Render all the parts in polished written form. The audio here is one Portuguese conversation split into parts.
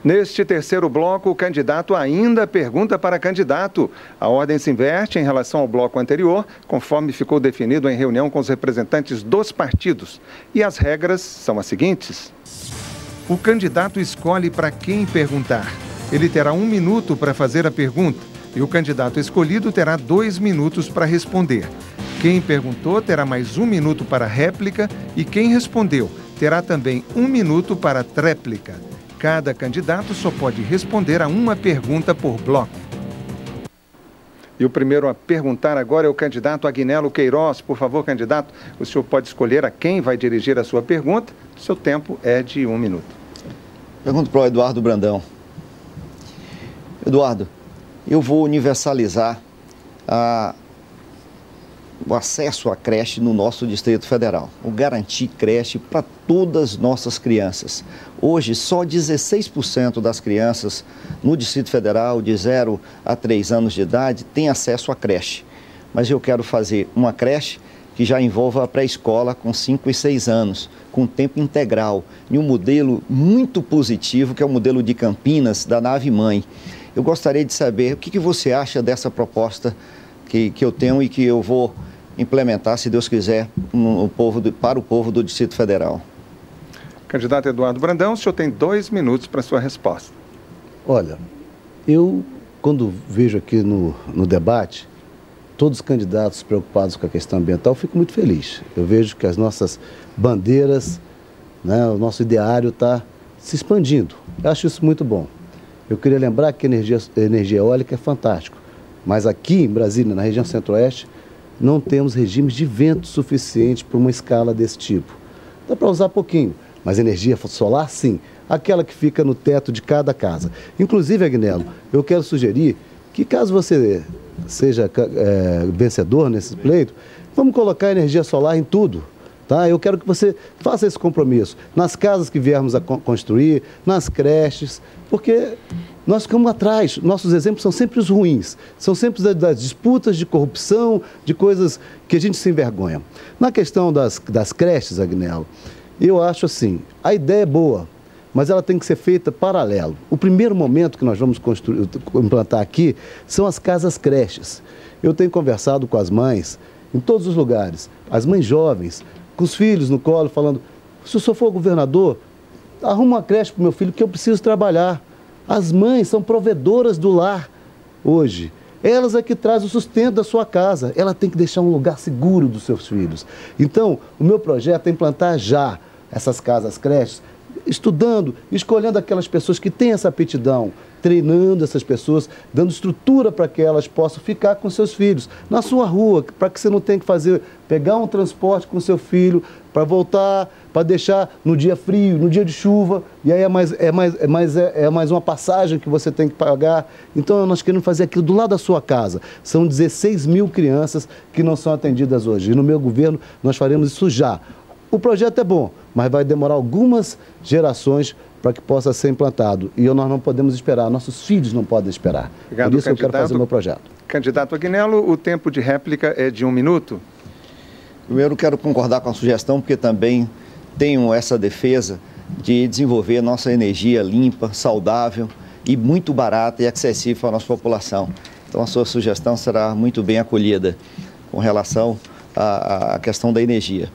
Neste terceiro bloco, o candidato ainda pergunta para candidato. A ordem se inverte em relação ao bloco anterior, conforme ficou definido em reunião com os representantes dos partidos. E as regras são as seguintes. O candidato escolhe para quem perguntar. Ele terá 1 minuto para fazer a pergunta e o candidato escolhido terá 2 minutos para responder. Quem perguntou terá mais 1 minuto para réplica e quem respondeu terá também 1 minuto para tréplica. Cada candidato só pode responder a uma pergunta por bloco. E o primeiro a perguntar agora é o candidato Agnello Queiroz. Por favor, candidato, o senhor pode escolher a quem vai dirigir a sua pergunta. Seu tempo é de 1 minuto. Pergunto para o Eduardo Brandão. Eduardo, eu vou universalizar o acesso à creche no nosso Distrito Federal. Vou garantir creche para todas as nossas crianças. Hoje, só 16% das crianças no Distrito Federal, de 0 a 3 anos de idade, têm acesso à creche. Mas eu quero fazer uma creche que já envolva a pré-escola com 5 e 6 anos, com tempo integral, e um modelo muito positivo, que é o modelo de Campinas, da Nave Mãe. Eu gostaria de saber o que você acha dessa proposta que eu tenho e que eu vou implementar, se Deus quiser, para o povo do Distrito Federal. Candidato Eduardo Brandão, o senhor tem 2 minutos para a sua resposta. Olha, eu, quando vejo aqui no debate, todos os candidatos preocupados com a questão ambiental, fico muito feliz. Eu vejo que as nossas bandeiras, né, o nosso ideário está se expandindo. Eu acho isso muito bom. Eu queria lembrar que a energia eólica é fantástico, mas aqui em Brasília, na região centro-oeste, não temos regimes de vento suficiente para uma escala desse tipo. Dá para usar pouquinho, mas energia solar, sim, aquela que fica no teto de cada casa. Inclusive, Agnello, eu quero sugerir que, caso você seja vencedor nesse pleito, vamos colocar energia solar em tudo. Tá? Eu quero que você faça esse compromisso nas casas que viermos a construir, nas creches, porque nós ficamos atrás. Nossos exemplos são sempre os ruins, são sempre das disputas de corrupção, de coisas que a gente se envergonha. Na questão das creches, Agnello, eu acho assim, a ideia é boa, mas ela tem que ser feita paralelo. O primeiro momento que nós vamos implantar aqui são as casas creches. Eu tenho conversado com as mães em todos os lugares, as mães jovens, com os filhos no colo, falando, se o senhor for governador, arruma uma creche para o meu filho, que eu preciso trabalhar. As mães são provedoras do lar hoje. Elas é que trazem o sustento da sua casa. Ela tem que deixar um lugar seguro dos seus filhos. Então, o meu projeto é implantar já essas casas creches, estudando, escolhendo aquelas pessoas que têm essa aptidão, treinando essas pessoas, dando estrutura para que elas possam ficar com seus filhos na sua rua, para que você não tenha que pegar um transporte com seu filho para voltar, para deixar no dia frio, no dia de chuva, e aí é mais uma passagem que você tem que pagar. Então nós queremos fazer aquilo do lado da sua casa. São 16 mil crianças que não são atendidas hoje, e no meu governo nós faremos isso já. O projeto é bom, mas vai demorar algumas gerações para que possa ser implantado. E nós não podemos esperar, nossos filhos não podem esperar. Obrigado, por isso eu quero fazer o meu projeto. Candidato Agnello, o tempo de réplica é de 1 minuto. Primeiro, quero concordar com a sugestão, porque também tenho essa defesa de desenvolver nossa energia limpa, saudável e muito barata e acessível para a nossa população. Então, a sua sugestão será muito bem acolhida com relação à questão da energia.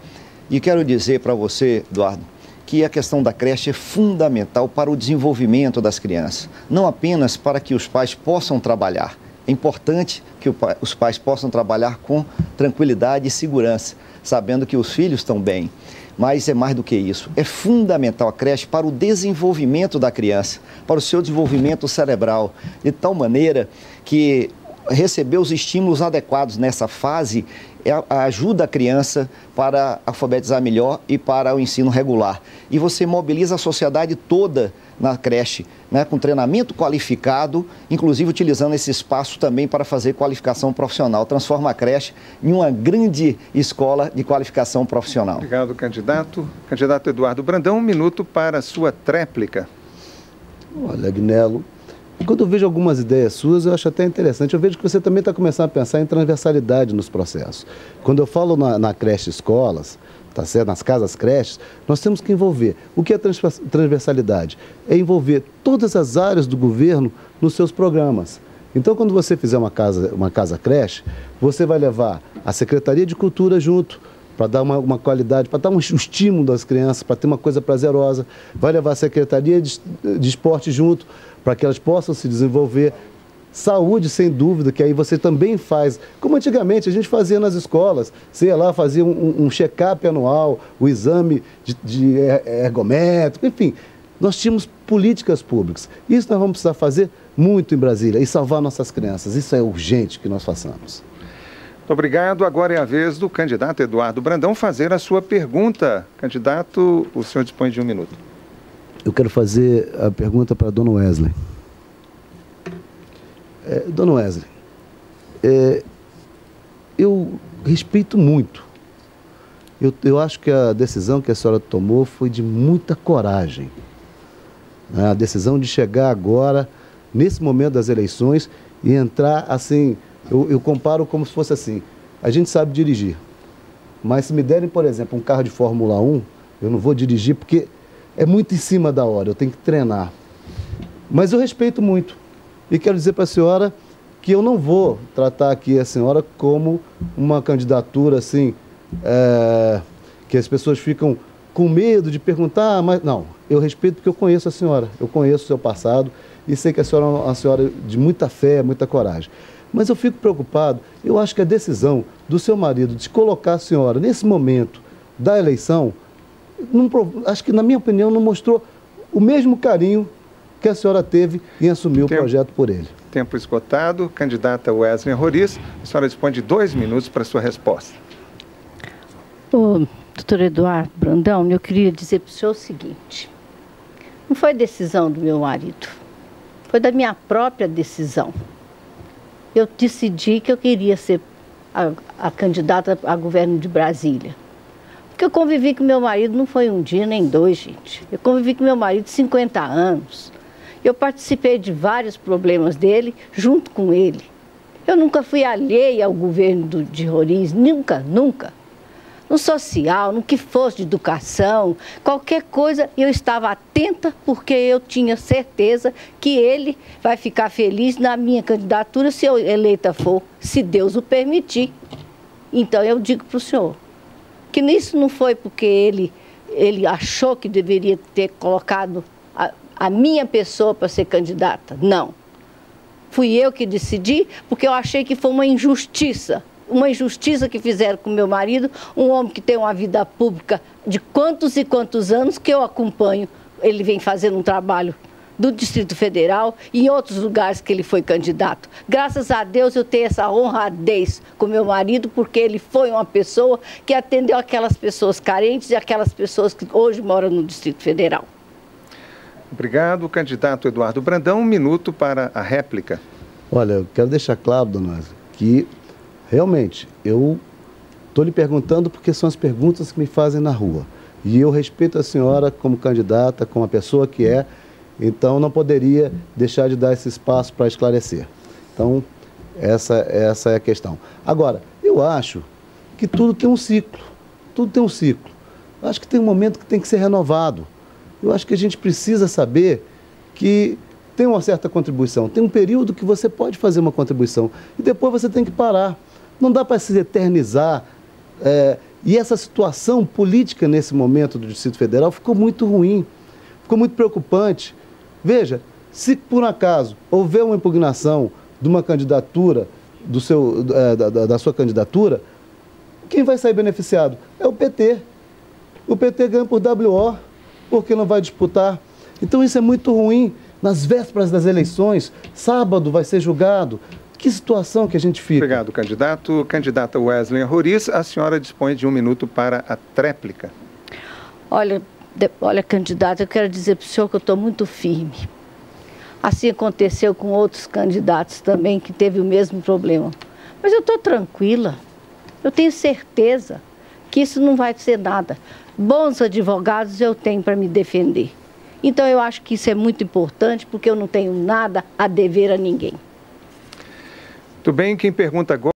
E quero dizer para você, Eduardo, que a questão da creche é fundamental para o desenvolvimento das crianças, não apenas para que os pais possam trabalhar. É importante que os pais possam trabalhar com tranquilidade e segurança, sabendo que os filhos estão bem. Mas é mais do que isso. É fundamental a creche para o desenvolvimento da criança, para o seu desenvolvimento cerebral, de tal maneira que receber os estímulos adequados nessa fase ajuda a criança para alfabetizar melhor e para o ensino regular. E você mobiliza a sociedade toda na creche, né, com treinamento qualificado, inclusive utilizando esse espaço também para fazer qualificação profissional. Transforma a creche em uma grande escola de qualificação profissional. Obrigado, candidato. Candidato Eduardo Brandão, 1 minuto para a sua tréplica. Olha, Agnello, quando eu vejo algumas ideias suas, eu acho até interessante. Eu vejo que você também está começando a pensar em transversalidade nos processos. Quando eu falo na creche escolas, tá certo? Nas casas creches, nós temos que envolver. O que é transversalidade? É envolver todas as áreas do governo nos seus programas. Então, quando você fizer uma casa creche, você vai levar a Secretaria de Cultura junto, para dar uma qualidade, para dar um estímulo das crianças, para ter uma coisa prazerosa. Vai levar a Secretaria de Esporte junto, para que elas possam se desenvolver. Saúde, sem dúvida, que aí você também faz, como antigamente a gente fazia nas escolas. Você ia lá, fazia um check-up anual, o exame de ergométrico, enfim. Nós tínhamos políticas públicas. Isso nós vamos precisar fazer muito em Brasília e salvar nossas crianças. Isso é urgente que nós façamos. Muito obrigado. Agora é a vez do candidato Eduardo Brandão fazer a sua pergunta. Candidato, o senhor dispõe de 1 minuto. Eu quero fazer a pergunta para a dona Wesley. Dona Wesley, eu respeito muito. Eu acho que a decisão que a senhora tomou foi de muita coragem. A decisão de chegar agora, nesse momento das eleições, e entrar assim, eu comparo como se fosse assim, a gente sabe dirigir, mas se me derem, por exemplo, um carro de Fórmula 1, eu não vou dirigir porque é muito em cima da hora, eu tenho que treinar. Mas eu respeito muito. E quero dizer para a senhora que eu não vou tratar aqui a senhora como uma candidatura assim, que as pessoas ficam com medo de perguntar, mas não, eu respeito porque eu conheço a senhora, eu conheço o seu passado e sei que a senhora é uma senhora de muita fé, muita coragem. Mas eu fico preocupado, eu acho que a decisão do seu marido de colocar a senhora nesse momento da eleição, acho que, na minha opinião, não mostrou o mesmo carinho que a senhora teve em assumir o projeto por ele. Tempo esgotado. Candidata Wesley Roriz, a senhora dispõe de 2 minutos para a sua resposta. Doutor Eduardo Brandão, eu queria dizer para o senhor o seguinte, não foi decisão do meu marido, foi da minha própria decisão. Eu decidi que eu queria ser a candidata a governo de Brasília. Porque eu convivi com meu marido, não foi um dia nem 2, gente. Eu convivi com meu marido 50 anos. Eu participei de vários problemas dele, junto com ele. Eu nunca fui alheia ao governo de Roriz, nunca, nunca. No social, no que fosse de educação, qualquer coisa, eu estava atenta porque eu tinha certeza que ele vai ficar feliz na minha candidatura se eu eleita for, se Deus o permitir. Então eu digo para o senhor que nisso não foi porque ele achou que deveria ter colocado a minha pessoa para ser candidata. Não. Fui eu que decidi porque eu achei que foi uma injustiça que fizeram com meu marido, um homem que tem uma vida pública de quantos e quantos anos que eu acompanho. Ele vem fazendo um trabalho do Distrito Federal e em outros lugares que ele foi candidato. Graças a Deus eu tenho essa honradez com meu marido, porque ele foi uma pessoa que atendeu aquelas pessoas carentes e aquelas pessoas que hoje moram no Distrito Federal. Obrigado. Candidato Eduardo Brandão, 1 minuto para a réplica. Olha, eu quero deixar claro, dona Wesley, que realmente eu estou lhe perguntando porque são as perguntas que me fazem na rua. E eu respeito a senhora como candidata, como a pessoa que é, então não poderia deixar de dar esse espaço para esclarecer. Então, essa é a questão. Agora, eu acho que tudo tem um ciclo. Tudo tem um ciclo. Eu acho que tem um momento que tem que ser renovado. Eu acho que a gente precisa saber que tem uma certa contribuição. Tem um período que você pode fazer uma contribuição e depois você tem que parar. Não dá para se eternizar. E essa situação política nesse momento do Distrito Federal ficou muito ruim, ficou muito preocupante. Veja, se por acaso houver uma impugnação de uma candidatura, da sua candidatura, quem vai sair beneficiado? É o PT. O PT ganha por WO, porque não vai disputar. Então isso é muito ruim. Nas vésperas das eleições, sábado vai ser julgado. Que situação que a gente fica. Obrigado, candidato. Candidata Wesley Roriz, a senhora dispõe de 1 minuto para a tréplica. Olha, candidato, eu quero dizer para o senhor que eu estou muito firme. Assim aconteceu com outros candidatos também que teve o mesmo problema. Mas eu estou tranquila. Eu tenho certeza que isso não vai ser nada. Bons advogados eu tenho para me defender. Então, eu acho que isso é muito importante, porque eu não tenho nada a dever a ninguém. Muito bem, quem pergunta agora